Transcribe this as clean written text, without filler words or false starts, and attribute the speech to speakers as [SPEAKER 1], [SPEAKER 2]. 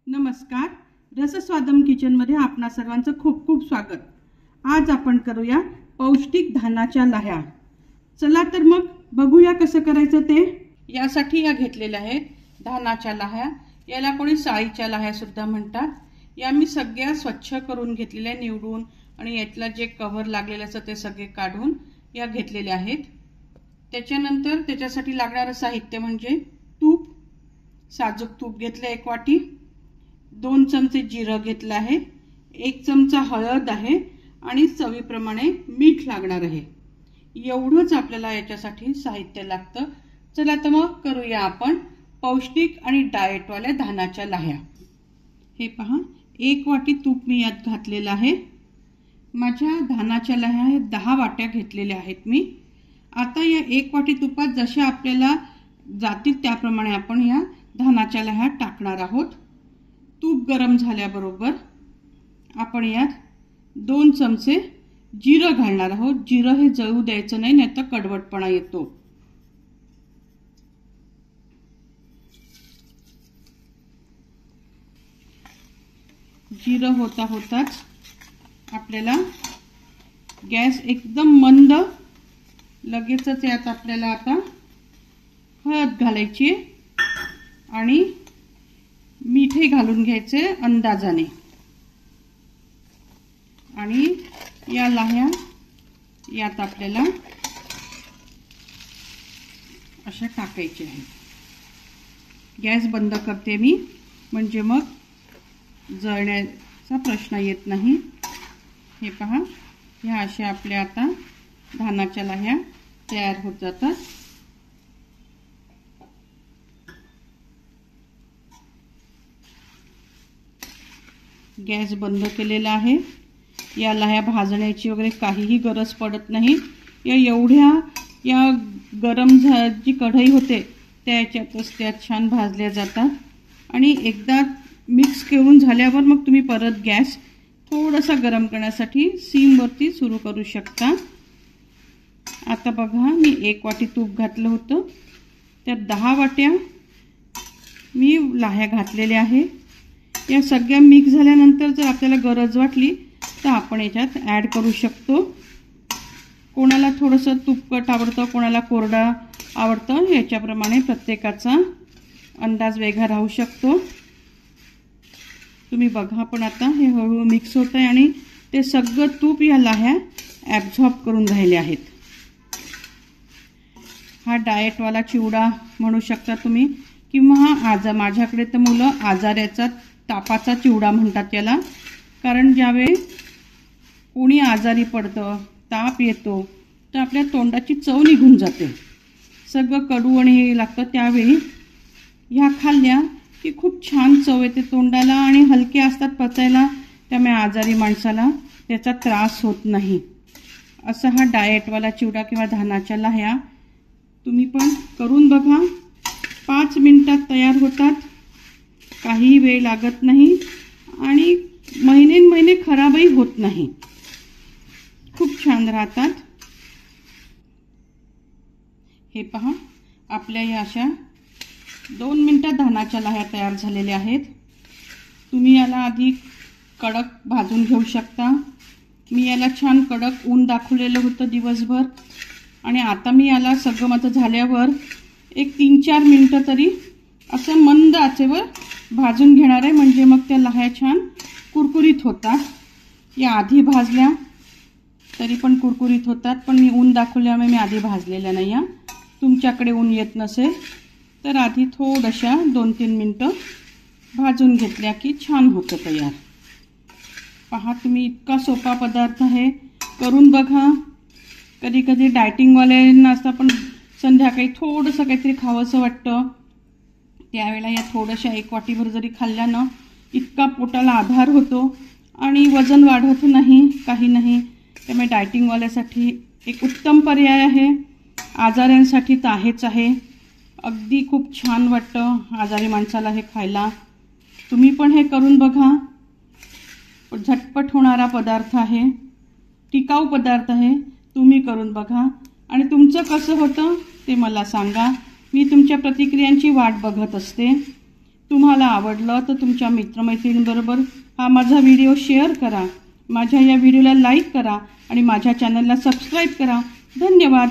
[SPEAKER 1] नमस्कार, रसस्वादम किचन मध्ये आपणा सर्वांचं खूप खूप स्वागत। आज आपण करूया पौष्टिक धानाच्या लाह्या। चला तर मग बघूया कसं करायचं ते। यासाठी या घेतलेल्या आहेत धानाच्या लाह्या। याला कोणी साळीच्या लाह्या सुद्धा म्हणतात। या मी सगळ्या स्वच्छ करून घेतलेल्या, निवडून आणि यातला जे कव्हर लागलेलं असतं ते सगळे काढून या घेतलेल्या आहेत। त्याच्यानंतर त्याच्यासाठी लागणारे साहित्य म्हणजे तूप, साजूक तूप घेतलं 1 वाटी, 2 चमचे जिरं घेतलं आहे, 1 चमचा हळद आहे आणि चवीप्रमाणे मीठ लागणार आहे। एवढंच आपल्याला याच्यासाठी साहित्य लागतं। चला तर मग करूया आपण पौष्टिक आणि डाएट वाल्या धानाच्या लाह्या। हे पहा, 1 वाटी तूप मी यात घातलेलं आहे। माझ्या धानाच्या लाह्या 10 वाट्या घेतलेल्या आहेत मी। आता या 1 वाटी तुपात जशा आपल्याला जातील त्याप्रमाणे आपण या धानाच्या लाह्या टाकणार आहोत। तूप गरम झाल्याबरोबर आपण यात 2 चमचे जिरं घालणार आहोत। जिरं हे जळू द्यायचं नाही, नाहीतर कडवटपणा येतो। जिरं होता होताच आपल्याला गॅस एकदम मंद, लगेचच यात आपल्याला आता हळद घालायची आणि मीठे घालून घ्यायचे अंदाजाने आणि या लाह्या यात आपल्याला अशा टाकायच्या आहेत। गॅस बंद करते मी, म्हणजे मग जळण्याचा प्रश्न येत नाही। हे पहा, ह्या अशा आपल्या आता धानाच्या लाह्या तयार होत जातात। गॅस बंद केलेला आहे। या लाह्या भाजण्याची वगैरे काहीही गरज पडत नाही। या गरम जी कढई होते त्याच्यातच त्या छान भाजल्या जातात आणि एकदा मिक्स करून झाल्यावर मग तुम्ही परत गॅस थोडासा गरम करण्यासाठी सिम वरती सुरू करू शकता। आता बघा, मी 1 वाटी तूप घातलं होतं, त्या 10 वाट्या मी लाह्या घातलेल्या आहे। या सगळ्या मिक्स झाल्यानंतर जर आपल्याला गरज वाटली तर आपण याच्यात ॲड करू शकतो। कोणाला थोडंसं तुपकट आवडतं, कोणाला कोरडा आवडतं, याच्याप्रमाणे प्रत्येकाचा अंदाज वेगळा राहू शकतो। तुम्ही बघा, पण आता हे हळूहळू मिक्स होत आहे आणि ते सगळं तूप या लाह्या ॲब्झॉर्ब करून राहिले आहेत। हा डाएटवाला चिवडा म्हणू शकता तुम्ही, किंवा माझ्याकडे तर मुलं आजाराचा तापाचा चिवडा म्हणतात याला। कारण ज्यावेळी कोणी आजारी पडतं, ताप येतो, तर आपल्या तोंडाची चव निघून जाते, सगळं कडू आणि हे लागतं, त्यावेळी ह्या खाल्ल्या की खूप छान चव येते तोंडाला आणि हलके असतात पचायला, त्यामुळे आजारी माणसाला त्याचा त्रास होत नाही। असा हा डाएटवाला चिवडा किंवा धानाच्या लाह्या तुम्ही पण करून बघा। 5 मिनिटात तयार होतात, काही वेळ लागत नाही आणि महिने खराबही होत नाही, खूप छान राहतात। हे पहा, आपल्या या अशा 2 मिनिटात धानाच्या लाह्या तयार झालेल्या आहेत। तुम्ही याला आधी कडक भाजून घेऊ शकता। मी याला छान कडक ऊन दाखवलेलं होतं दिवसभर, आणि आता मी याला सगळं माझं झाल्यावर एक 3-4 मिनिटं तरी असं मंद आचेवर भाजून घेणार आहे, म्हणजे मग त्या लाह्या छान कुरकुरीत होतात। या आधी भाजल्या तरी पण कुरकुरीत होतात, पण मी ऊन दाखवल्यामुळे मी आधी भाजलेल्या नाही। तुमच्याकडे ऊन येत नसेल तर आधी थोड्याशा 2-3 मिनिटं भाजून घेतल्या की छान होतं तयार। पहा तुम्ही, इतका सोपा पदार्थ आहे, करून बघा। कधी कधी डायटिंगवाल्यांना असतं पण संध्याकाळी थोडंसं काहीतरी खावंसं वाटतं, त्यावेळेला या थोड्याशा 1 वाटीभर जरी खाल्ल्या ना, इतका पोटाला आधार होतो आणि वजन वाढत नाही, काही नाही। त्यामुळे डायटिंगवाल्यासाठी एक उत्तम पर्याय आहे, आजाऱ्यांसाठी तर आहेच आहे। अगदी खूप छान वाटतं आजारी माणसाला हे खायला। तुम्ही पण हे करून बघा। झटपट होणारा पदार्थ आहे, टिकाऊ पदार्थ आहे, तुम्ही करून बघा आणि तुमचं कसं होतं ते मला सांगा। मी तुमच्या प्रतिक्रियांची वाट बघत असते। तुम्हाला आवडलं तर तुमच्या मित्रमैत्रिणींबरोबर हा माझा व्हिडिओ शेअर करा. माझ्या या व्हिडिओला लाईक करा आणि माझ्या चॅनलला सबस्क्राईब करा. धन्यवाद.